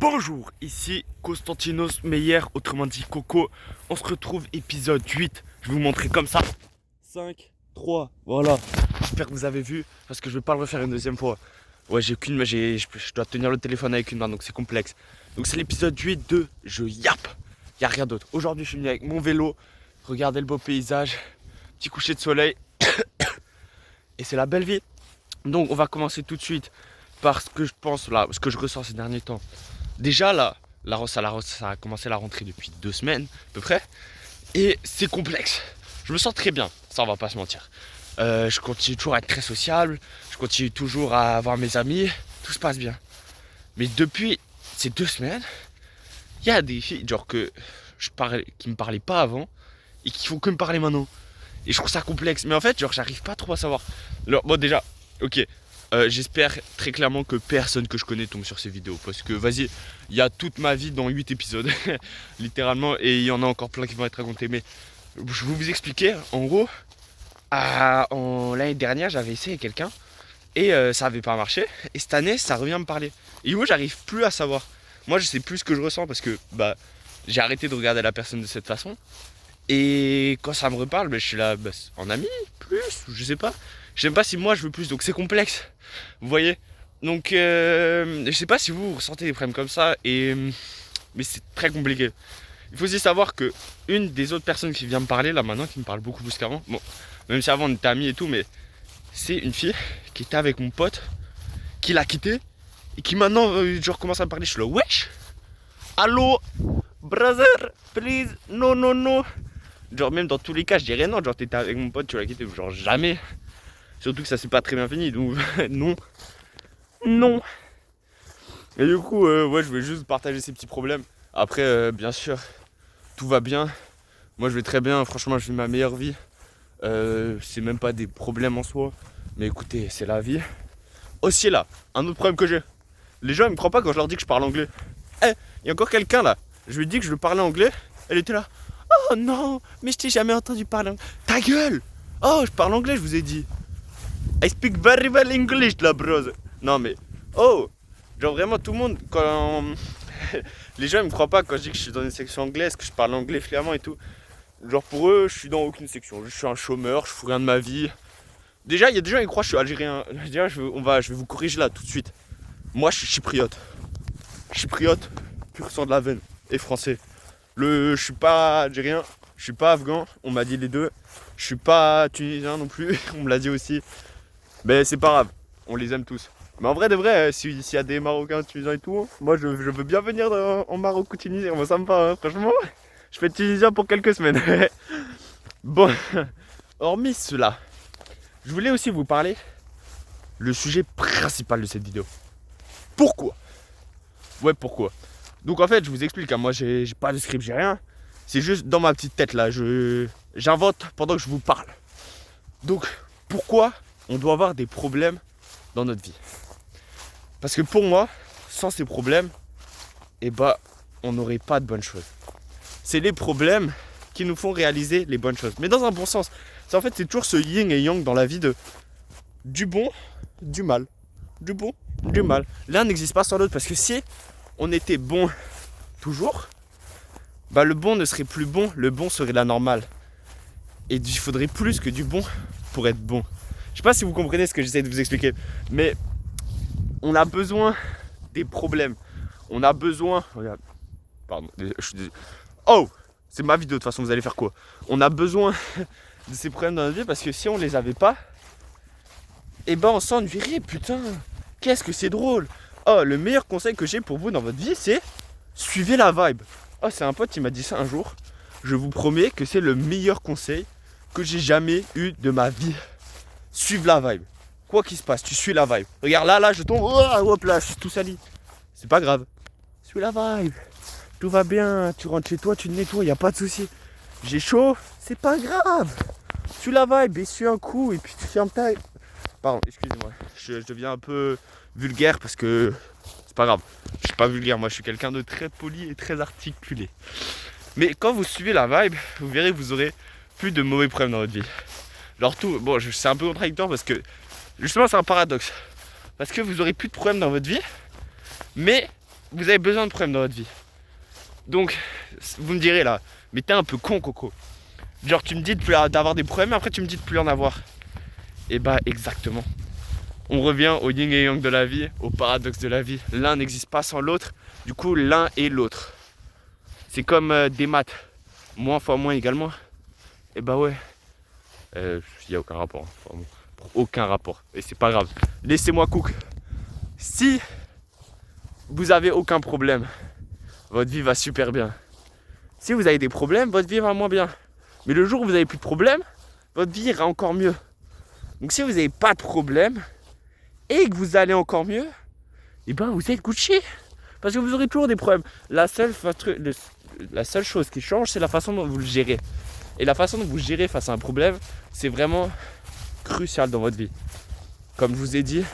Bonjour, ici Constantinos Meyer, autrement dit Coco. On se retrouve épisode 8. Je vais vous montrer comme ça. 5, 3, voilà. J'espère que vous avez vu, parce que je vais pas le refaire une deuxième fois. Ouais, j'ai qu'une main, je dois tenir le téléphone avec une main, donc c'est complexe. Donc c'est l'épisode 8 de Je yappe. Y a rien d'autre. Aujourd'hui, je suis venu avec mon vélo. Regardez le beau paysage. Petit coucher de soleil. Et c'est la belle vie. Donc on va commencer tout de suite par ce que je pense là, ce que je ressens ces derniers temps. Déjà là, ça a commencé la rentrée depuis 2 semaines à peu près. Et c'est complexe. Je me sens très bien, ça on va pas se mentir. Je continue toujours à être très sociable, je continue toujours à avoir mes amis, tout se passe bien. Mais depuis ces 2 semaines, il y a des filles genre qui me parlaient pas avant et qui font que me parler maintenant. Et je trouve ça complexe. Mais en fait, genre j'arrive pas trop à savoir. Alors bon déjà, ok. J'espère très clairement que personne que je connais tombe sur ces vidéos. Parce que vas-y, il y a toute ma vie dans 8 épisodes. Littéralement. Et il y en a encore plein qui vont être racontés. Mais je vais vous expliquer. En gros, l'année dernière, j'avais essayé quelqu'un. Et ça avait pas marché. Et cette année, ça revient me parler. Et moi, j'arrive plus à savoir. Moi, je sais plus ce que je ressens. Parce que j'ai arrêté de regarder la personne de cette façon. Et quand ça me reparle, je suis là en ami, plus, je sais pas. Je sais pas si moi je veux plus, donc c'est complexe. Vous voyez. Donc je sais pas si vous ressentez des problèmes comme ça, mais c'est très compliqué. Il faut aussi savoir que une des autres personnes qui vient me parler là maintenant, qui me parle beaucoup plus qu'avant, bon, même si avant on était amis et tout, mais c'est une fille qui était avec mon pote, qui l'a quitté, et qui maintenant genre commence à me parler. Je suis là, wesh, allô, brother, please, non, non, non. Genre même dans tous les cas je dirais non, genre t'étais avec mon pote, tu l'as quitté, genre jamais. Surtout que ça s'est pas très bien fini, donc non. Non. Et du coup, ouais, je voulais juste partager ces petits problèmes. Après, bien sûr, tout va bien. Moi je vais très bien, franchement je vis ma meilleure vie. C'est même pas des problèmes en soi. Mais écoutez, c'est la vie. Aussi là, un autre problème que j'ai. Les gens ils me croient pas quand je leur dis que je parle anglais. Il y a encore quelqu'un là, je lui ai dit que je parlais anglais, elle était là. Oh non, mais je t'ai jamais entendu parler anglais. Ta gueule! Oh, je parle anglais, je vous ai dit. I speak very well English là, bros. Non mais, oh! Genre vraiment tout le monde, quand les gens ils me croient pas quand je dis que je suis dans une section anglaise, que je parle anglais flamand et tout. Genre pour eux, je suis dans aucune section. Je suis un chômeur, je fous rien de ma vie. Déjà, il y a des gens qui croient que je suis algérien. Déjà, je vais vous corriger là tout de suite. Moi, je suis chypriote. Chypriote, pur sang de la veine. Et français. Je suis pas algérien, je suis pas afghan, on m'a dit les deux. Je suis pas tunisien non plus, on me l'a dit aussi. Mais c'est pas grave, on les aime tous. Mais en vrai de vrai, s'il y a des Marocains, Tunisiens et tout, moi je veux bien venir en Maroc ou Tunisie, moi ça me va, hein, franchement. Je fais tunisien pour quelques semaines. Bon, hormis cela, je voulais aussi vous parler le sujet principal de cette vidéo. Pourquoi? Ouais, pourquoi? Donc en fait, je vous explique, hein, moi j'ai pas de script, j'ai rien. C'est juste dans ma petite tête là, j'invente pendant que je vous parle. Donc pourquoi on doit avoir des problèmes dans notre vie? Parce que pour moi, sans ces problèmes, on n'aurait pas de bonnes choses. C'est les problèmes qui nous font réaliser les bonnes choses. Mais dans un bon sens. En fait, c'est toujours ce yin et yang dans la vie du bon, du mal. Du bon, du mal. L'un n'existe pas sans l'autre, parce que si on était bon toujours, le bon ne serait plus bon, le bon serait la normale. Et il faudrait plus que du bon pour être bon. Je sais pas si vous comprenez ce que j'essaie de vous expliquer, mais on a besoin des problèmes. On a besoin... Regarde. Pardon, je suis désolé. Oh, c'est ma vidéo de toute façon, vous allez faire quoi? On a besoin de ces problèmes dans notre vie, parce que si on les avait pas, on s'ennuierait, putain. Qu'est-ce que c'est drôle. Oh, le meilleur conseil que j'ai pour vous dans votre vie, c'est suivez la vibe. Oh, c'est un pote qui m'a dit ça un jour. Je vous promets que c'est le meilleur conseil que j'ai jamais eu de ma vie. Suive la vibe. Quoi qu'il se passe, tu suis la vibe. Regarde là, je tombe. Oh, hop là, je suis tout sali. C'est pas grave. Suis la vibe. Tout va bien. Tu rentres chez toi, tu te nettoies, y a pas de souci. J'ai chaud, c'est pas grave. Suis la vibe, essuie un coup et puis tu fermes ta... Pardon, excusez-moi. Je deviens un peu vulgaire parce que c'est pas grave. Je suis pas vulgaire, moi je suis quelqu'un de très poli et très articulé. Mais quand vous suivez la vibe, vous verrez que vous aurez plus de mauvais problèmes dans votre vie. Genre tout, bon, c'est un peu contradictoire parce que justement c'est un paradoxe. Parce que vous aurez plus de problèmes dans votre vie, mais vous avez besoin de problèmes dans votre vie. Donc, vous me direz là, mais t'es un peu con, Coco. Genre, tu me dis d'avoir des problèmes, après tu me dis de plus en avoir. Et bah, exactement. On revient au yin et yang de la vie, au paradoxe de la vie. L'un n'existe pas sans l'autre, du coup, l'un est l'autre. C'est comme des maths. Moins fois moins égale moins. Et bah ouais. Il n'y a aucun rapport. Enfin, bon, aucun rapport. Et c'est pas grave. Laissez-moi cook. Si vous avez aucun problème, votre vie va super bien. Si vous avez des problèmes, votre vie va moins bien. Mais le jour où vous n'avez plus de problème, votre vie ira encore mieux. Donc si vous n'avez pas de problème et que vous allez encore mieux, et ben vous êtes Gucci. Parce que vous aurez toujours des problèmes. La seule chose qui change, c'est la façon dont vous le gérez. Et la façon dont vous gérez face à un problème, c'est vraiment crucial dans votre vie. Comme je vous ai dit,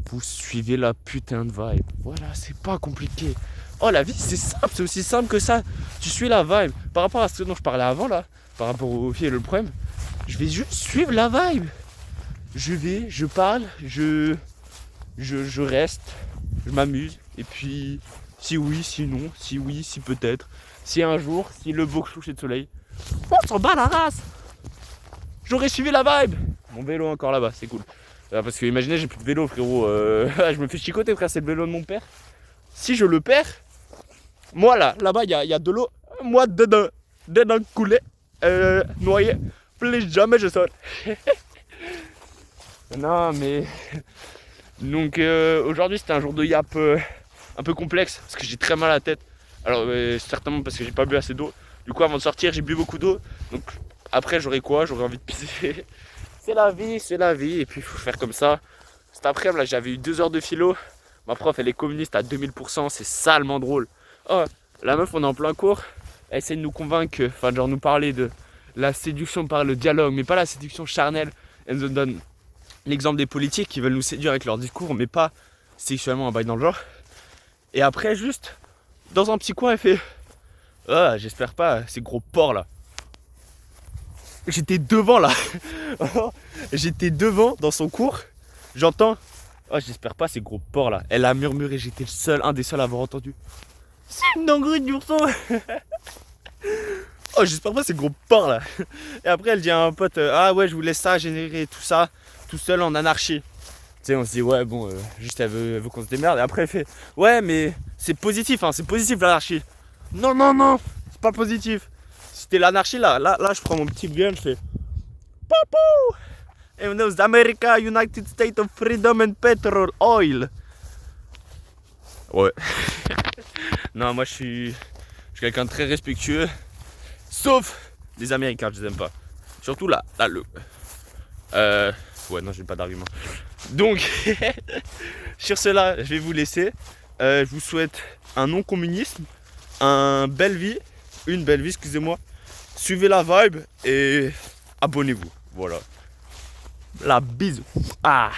vous suivez la putain de vibe. Voilà, c'est pas compliqué. Oh, la vie, c'est simple, c'est aussi simple que ça. Tu suis la vibe. Par rapport à ce dont je parlais avant, là, par rapport au film et le problème, je vais juste suivre la vibe. Je parle, je reste, je m'amuse. Et puis, si oui, si non, si oui, si peut-être. Si un jour, si le beau coucher de soleil, on s'en bat la race. J'aurais suivi la vibe. Mon vélo encore là-bas, c'est cool. Parce que imaginez, j'ai plus de vélo, frérot. Je me fais chicoter, frère, c'est le vélo de mon père. Si je le perds, moi là-bas, il y a de l'eau. Moi, dedans coulé, noyé. Plus jamais je sors. Non, mais... Donc, aujourd'hui, c'était un jour de yap un peu complexe. Parce que j'ai très mal à la tête. Alors, certainement parce que j'ai pas bu assez d'eau. Du coup, avant de sortir, j'ai bu beaucoup d'eau. Donc, après, j'aurais quoi? J'aurais envie de pisser. C'est la vie. Et puis, il faut faire comme ça. Cet après-midi, là, j'avais eu 2 heures de philo. Ma prof, elle est communiste à 2000%. C'est salement drôle. Oh, la meuf, on est en plein cours. Elle essaie de nous convaincre, enfin, genre, nous parler de la séduction par le dialogue, mais pas la séduction charnelle. Elle nous donne l'exemple des politiques qui veulent nous séduire avec leur discours, mais pas sexuellement, un bail dans le genre. Et après, juste, dans un petit coin, elle fait ah, j'espère pas, ces gros porcs là. J'étais devant là. J'étais devant dans son cours. J'entends oh, j'espère pas ces gros porcs là. Elle a murmuré, j'étais un des seuls à avoir entendu. C'est une dinguerie d'ourson. Oh, j'espère pas ces gros porcs là. Et après, elle dit à un pote ah ouais, je vous laisse ça générer tout ça, tout seul en anarchie. Tu sais, on se dit ouais, bon, juste elle veut qu'on se démerde. Et après, elle fait ouais, mais c'est positif, hein, c'est positif l'anarchie. Non, c'est pas positif. Si c'était l'anarchie, là, je prends mon petit gun, je fais Popo! And those America, United States of Freedom and Petrol Oil. Ouais. Non, moi je suis quelqu'un de très respectueux. Sauf les Américains, je les aime pas. Surtout là, le. Ouais, non, j'ai pas d'argument. Donc, sur cela, je vais vous laisser. Je vous souhaite un non-communisme, une belle vie, excusez-moi. Suivez la vibe et abonnez-vous. Voilà. La bise. Ah.